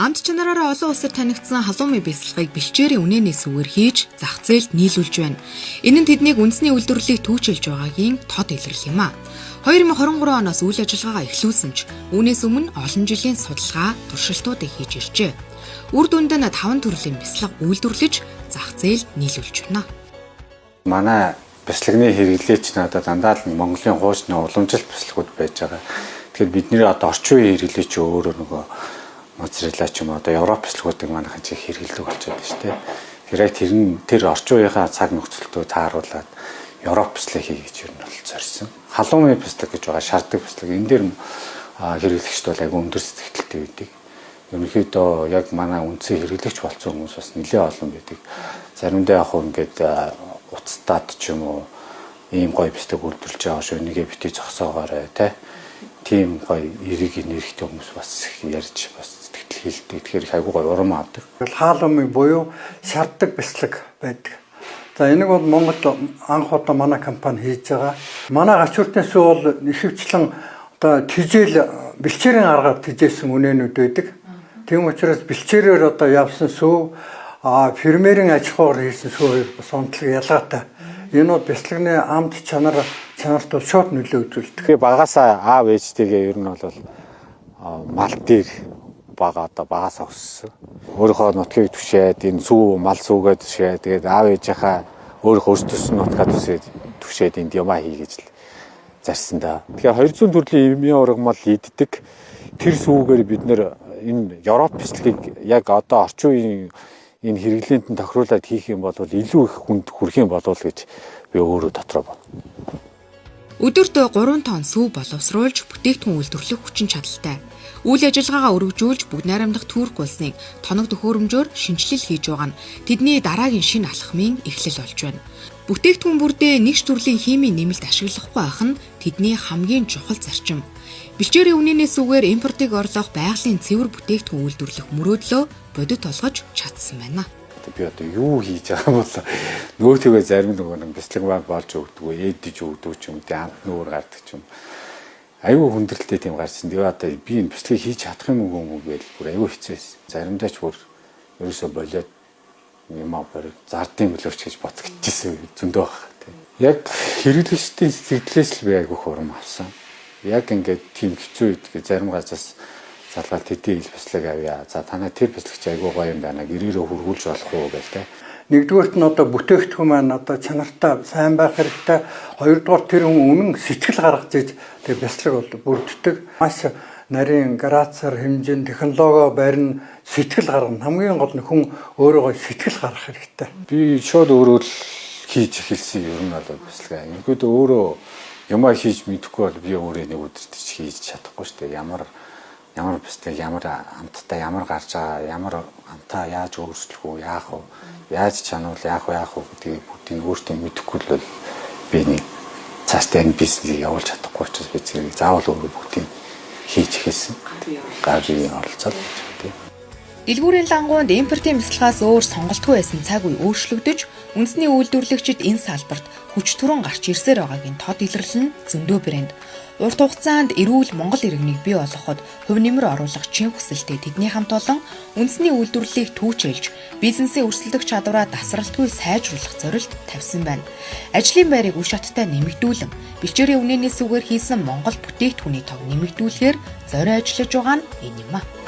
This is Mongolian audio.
Амт чанараараа олон улсад танигдсан халуун мэй бясалгыг бэлчээрийн үнэнээс үгээр хийж зах зээлд нийлүүлж байна. Энэ нь тэднийг үндэсний үйлдвэрлэлийг түүчилж байгаагийн тод илрэл юм а. 2023 оноос үйл ажиллагаагаа эхлүүлсэн ч үүнээс өмнө олон жилийн судалгаа, туршилтуудыг хийж иржээ. Үр дүнд нь 5 төрлийн бясалга үйлдвэрлэж зах зээлд нийлүүлж байна. Манай бясалганы хэрэглээч надад дандаа л Монголын хуучны уламжлалт бясалгууд байж байгаа. Тэгэхээр бидний одоо орчин үеийн хэрэглээч өөрөө нөгөө моцарелла ч юм уу одоо Европ бясалгуудыг манайхан чи хэрэглэдэг болчиход байна шүү дээ. Тэр орчин үеийнхаа цаг нөхцөлтөө тааруулаад Европ бясалгыг хий гэж юу нь бол зорьсон. Халуун мэй бясалга гэж байгаа шаарддаг бясалга. Энэ дээр хэрэглэгчд бол айгүй өндөр сэтгэлтэй байдаг. Ерөнхийдөө яг манай үндсэн хэрэглэгч болсон хүмүүс бас нэлээд олон байдаг. Заримдаа яг хөө ингээд уцтаад ч юм уу ийм гоё бясалгыг үйлдвэрлэж байгаа шүү. Нэгээ битгий зогсоогоорой те. Тийм гоё эрийг нэрхтэй хүмүүс бас ярьж бас хэлдэг. Тэгэхээр айгүй гоё урам авдаг. Хаалуун мэй буюу шаарддаг бясалга байдаг. За энийг бол Монголд анх удаа манай компани хийж байгаа. Манай гач хүртнээс бол ихэвчлэн одоо тижэл бэлчээрийн аргаар тижээсэн үнэнүүд байдаг. Тийм учраас бэлчээрээр одоо явсан сүү фермерийн аж ахуйгаар хийсэн сүү бас онцлог ялгаатай. Энэ бол бясалганы амт чанарт бол шууд нөлөө үзүүлдэг. Тэгээ багасаа аав ээжтэйгээ ер нь бол мал дээр одоо багасаа өссөн. Өөрийнхөө нутгийг түшээд энэ сүү мал сүүгээ түшээд тэгээд аав ээжийнхаа өөрийнхөө өөртөөс нутгаа түшээд энд юмаа хий гэж л зарсан да. Тэгэхээр 200 төрлийн эмийн ургамал иддэг тэр сүүгээр бид нэр энэ Европ бясалгыг яг одоо орчин үеийн энэ хэрэглээнд нь тохируулаад хийх юм бол илүү их хүнд хүрэх юм болов гэж би өөрөө дотроо бодно. Өдөрт 3 тонн сүү боловсруулж бүтээгдэхүүн үйлдвэрлэх хүчин чадалтай. Үйл ажиллагаагаа өргөжүүлж бүгд найрамдах Турк улсыг тоног төхөөрөмжөөр шинжилэл хийж байгаа нь тэдний дараагийн шинэ алхмын эхлэл болж байна. Бүтээгдэхүүн бүрдээ нэгж төрлийн химийн нэмэлт ашиглахгүй байх нь тэдний хамгийн чухал зарчим. Бэлчээрийн үнэнээс үгээр импортыг орлох байгалийн цэвэр бүтээгдэхүүн үйлдвэрлэх мөрөөдлөө бодит толгож чадсан байна. Би одоо юу хийж байгаа юм бол нөөтгөө зарим нэг бяцлаг болж өгдөг, ээдэж өгдөг ч юм, амт нүүр гардаг ч юм. Аюу хүндрэлтэй тийм гарсан. Тэгээ одоо би энэ бяцлагыг хийж чадах юм уу гэж бүр аюу хэцүү байсан. Заримдаа ч бүр ерөөсөө болоод юм барыг зардын мөлөөч гэж ботгчихсэн зөндөө баг. Яг хэрэглэгчдийн сэтгэлээс л би аюу хурам авсан. Яг ингээд тийм хэцүү үед зарим газраас залгаад тэдний ил бяцлаг авъя. За танай тэр бяцлагч аюу гоё юм байна. Гэрээрээ хургуулж болох уу гэл те. Нэгдүгээрт нь одоо бүтээгдэхүүн маань одоо чанартай сайн байх хэрэгтэй. Хоёрдугаар тэр хүн үнэн сэтгэл гаргаж иж тэр бяцлаг бол бүрддэг. Маш нарийн градусаар хэмжин технологи барин сэтгэл гаргана. Хамгийн гол нь хүн өөрөөгөө сэтгэл гаргах хэрэгтэй. Би шууд өөрөө л хийж эхэлсэн юм бол бяцлага. Ингээд өөрөө юмаа хийж мэдэхгүй бол би өөрөө нэг өдөрт хийж чадахгүй шүү дээ. Ямар бяцлаг ямар амттай ямар гарч байгаа ямар амтаа яаж өөрчлөх үү яах вэ яаж чануул яах вэ гэдгийг бүгдийг өөртөө мэдэхгүй л би нэг цаашдаа энэ бизнесийг явуулж чадахгүй учраас би зэрэг заавал өөрөө бүгдийг хийж эхэлсэн. Гаргийн оролцоод тийм. Дэлгүүрийн лангуунд импортын бяцлагаас өөр сонголтгүй байсан цаг үе өөрчлөгдөж үндэсний үйлдвэрлэгчид энэ салбарт хүч түрэн гарч ирсээр байгаагийн тод илэрлэл нь зөндөө брэнд. Урт хугацаанд эрүүл Монгол иргэнийг бий болгоход хувь нэмэр оруулах чин хүсэлтэй тэдний хамт олон үндэсний үйлдвэрлэлийг түүчилж бизнесийн өрсөлдөх чадвараа тасралтгүй сайжруулах зорилт тавьсан байна. Ажлын байрыг үе шаттай нэмэгдүүлэн бэлчээрийн үнэнээс үгээр хийсэн Монгол бүтээгдэхүүний тог нэмэгдүүлэхээр зорио ажиллаж байгаа нь энэ юм а.